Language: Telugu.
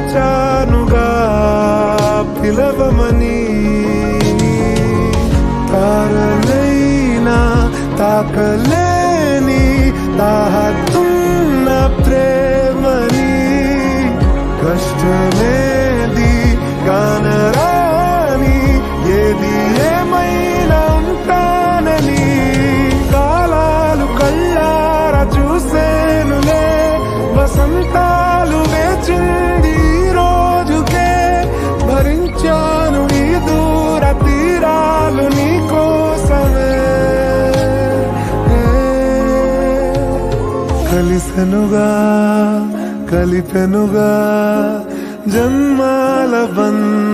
దాచానుగా పిలవమని. తారలైనా తాకలేని తాహతున్న ప్రేమని, కష్టమేది కానరాని ఏది ఏమైనా ఉంటానని. కాలాలు కళ్ళారా చూసేనులే, వసంతాలు వేచింది రోజుకే. భరించాను ఈ దూర తీరాలు నీ కోసమే. కలిపెనుగా జన్మాల బంధం.